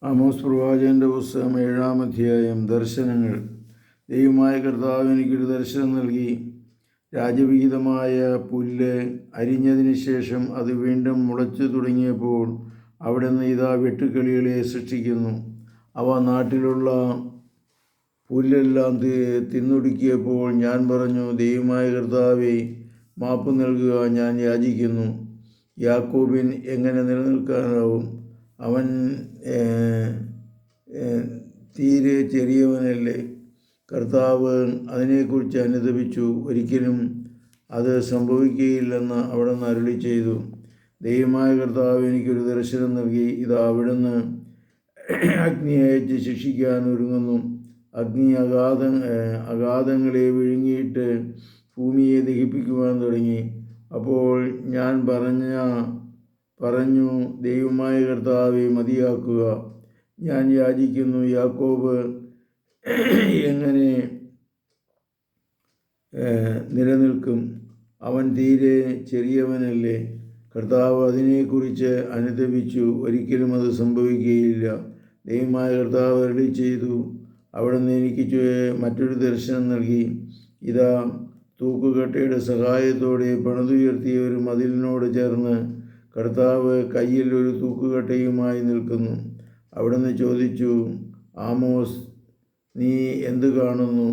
Amos പ്രവാചകന്റെ പുസ്തകം 7-ാം അധ്യായം. ദർശനങ്ങൾ. ദൈവമായ കർത്താവ് എനിക്കൊരു ദർശനം നൽകി. രാജവിഹിതമായ പുല്ല് അരിഞ്ഞതിന് ശേഷം അത് വീണ്ടും മുളച്ചു തുടങ്ങിയപ്പോൾ അവിടുന്ന് ഇതാ വെട്ടുക്കിളികളെ സൃഷ്ടിക്കുന്നു. അവ നാട്ടിലുള്ള പുല്ലെല്ലാം തിന്നൊടുക്കിയപ്പോൾ ഞാൻ പറഞ്ഞു, ദൈവമായ കർത്താവേ, മാപ്പ് നൽകുക, ഞാൻ യാചിക്കുന്നു. യാക്കോബിൻ എങ്ങനെ നിലനിൽക്കാനാവും? അവൻ തീരെ ചെറിയവനല്ലേ? കർത്താവ് അതിനെക്കുറിച്ച് അനുതപിച്ചു. ഒരിക്കലും അത് സംഭവിക്കുകയില്ലെന്ന് അവിടുന്ന് അരുളി ചെയ്തു. ദൈവമായ കർത്താവ് എനിക്കൊരു ദർശനം നൽകി. ഇതാ അവിടുന്ന് അഗ്നി അയച്ച് ശിക്ഷിക്കാൻ ഒരുങ്ങുന്നു. അഗ്നി അഗാധങ്ങളെ വിഴുങ്ങിയിട്ട് ഭൂമിയെ ദഹിപ്പിക്കുവാൻ തുടങ്ങി. അപ്പോൾ ഞാൻ പറഞ്ഞു, ദൈവമായ കർത്താവെ, മതിയാക്കുക. ഞാൻ യാചിക്കുന്നു. യാക്കോബ് എങ്ങനെ നിലനിൽക്കും? അവൻ തീരെ ചെറിയവനല്ലേ? കർത്താവ് അതിനെക്കുറിച്ച് അനുതപിച്ചു. ഒരിക്കലും അത് സംഭവിക്കുകയില്ല. ദൈവമായ കർത്താവ് അരുളി ചെയ്തു. അവിടുന്ന് എനിക്ക് മറ്റൊരു ദർശനം നൽകി. ഇതാ തൂക്കുകട്ടയുടെ സഹായത്തോടെ പണിതുയർത്തിയ ഒരു മതിലിനോട് ചേർന്ന് കർത്താവ് കയ്യിൽ ഒരു തൂക്കുകട്ടയുമായി നിൽക്കുന്നു. അവിടുന്ന് ചോദിച്ചു, ആമോസ്, നീ എന്ത് കാണുന്നു?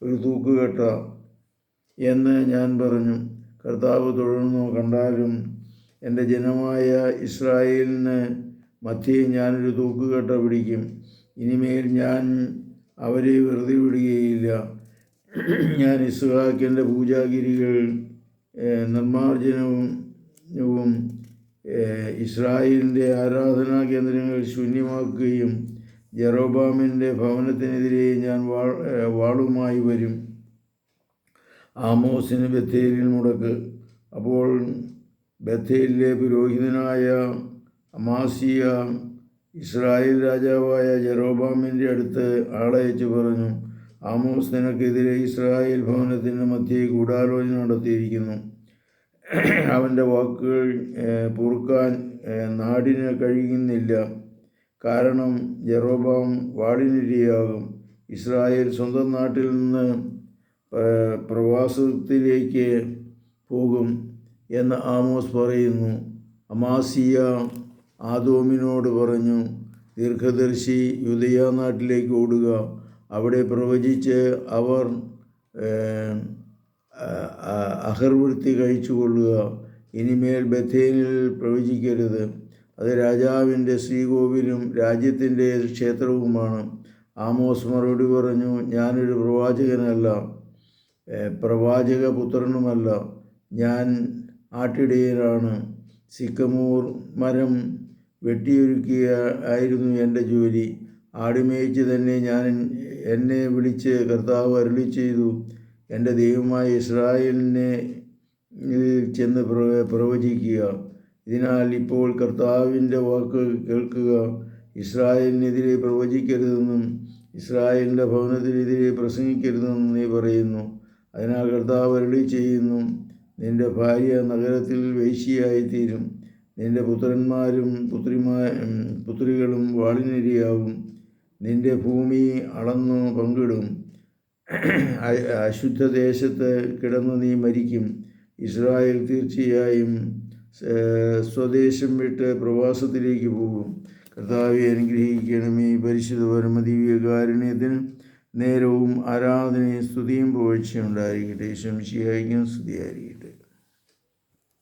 ഒരു തൂക്കുകട്ട എന്ന് ഞാൻ പറഞ്ഞു. കർത്താവ് തുടർന്നു, കണ്ടാലും എൻ്റെ ജനമായ ഇസ്രായേലിന് മധ്യേ ഞാനൊരു തൂക്കുകട്ട പിടിക്കും. ഇനിമേൽ ഞാൻ അവരെ വെറുതെ വിടുകയില്ല. ഞാൻ ഇസ്ഹാക്കിൻ്റെ പൂജാഗിരികൾ നിർമ്മാർജ്ജനവും ഇസ്രായേലിൻ്റെ ആരാധനാ കേന്ദ്രങ്ങൾ ശൂന്യമാക്കുകയും ജെറോബാമിൻ്റെ ഭവനത്തിനെതിരെ ഞാൻ വാളുമായി വരും. ആമോസിന് ബത്തേലിൽ മുടക്ക്. അപ്പോൾ ബത്തേലിലെ പുരോഹിതനായ അമാസിയ ഇസ്രായേൽ രാജാവായ ജെറോബാമിൻ്റെ അടുത്ത് ആളയച്ച് പറഞ്ഞു, ആമോസ് നിനക്കെതിരെ ഇസ്രായേൽ ഭവനത്തിൻ്റെ മധ്യേ ഗൂഢാലോചന നടത്തിയിരിക്കുന്നു. അവൻ്റെ വാക്കുകൾ പൊറുക്കാൻ നാടിന് കഴിയുന്നില്ല. കാരണം ജെറോബാം വാളിനിരയാകും. ഇസ്രായേൽ സ്വന്തം നാട്ടിൽ നിന്ന് പ്രവാസത്തിലേക്ക് പോകും എന്ന് ആമോസ് പറയുന്നു. അമാസിയ ആദോമിനോട് പറഞ്ഞു, ദീർഘദർശി യൂദയ നാട്ടിലേക്ക് ഓടുക. അവിടെ പ്രവചിച്ച് അവർ അഹർവൃത്തി കഴിച്ചുകൊള്ളുക. ഇനിമേൽ ബഥേലിൽ പ്രവചിക്കരുത്. അത് രാജാവിൻ്റെ ശ്രീകോവിലും രാജ്യത്തിൻ്റെ ക്ഷേത്രവുമാണ്. ആമോസ് മറുപടി പറഞ്ഞു, ഞാനൊരു പ്രവാചകനല്ല, പ്രവാചകപുത്രനുമല്ല. ഞാൻ ആട്ടിടയനാണ്. സിക്കമോർ മരം വെട്ടിയൊരുക്കുക ആയിരുന്നു എൻ്റെ ജോലി. ആടുമേയ്ച്ച് തന്നെ എന്നെ വിളിച്ച് കർത്താവ് അരുളി ചെയ്തു, എൻ്റെ ദൈവമായ ഇസ്രായേലിനെ ചെന്ന് പ്രവചിക്കുക. ഇതിനാൽ ഇപ്പോൾ കർത്താവിൻ്റെ വാക്ക് കേൾക്കുക. ഇസ്രായേലിനെതിരെ പ്രവചിക്കരുതെന്നും ഇസ്രായേലിൻ്റെ ഭവനത്തിനെതിരെ പ്രസംഗിക്കരുതെന്നും നീ പറയുന്നു. അതിനാൽ കർത്താവ് അരുളി ചെയ്യുന്നു, നിൻ്റെ ഭാര്യ നഗരത്തിൽ വേശ്യയായിത്തീരും. നിൻ്റെ പുത്രന്മാരും പുത്രികളും വാളിനിരയാവും. നിൻ്റെ ഭൂമി അളന്നു പങ്കിടും. അശുദ്ധദേശത്ത് കിടന്ന് നീ മരിക്കും. ഇസ്രായേൽ തീർച്ചയായും സ്വദേശം വിട്ട് പ്രവാസത്തിലേക്ക് പോകും. കർത്താവെ, അനുഗ്രഹിക്കണമേ. പരിശുദ്ധ പരമദിവ്യകാരുണ്യത്തിന് നേരവും ആരാധനയും സ്തുതിയും പുകഴ്ചയും ഉണ്ടായിരിക്കട്ടെ. ശംശിയായിരിക്കും സ്തുതിയായിരിക്കട്ടെ.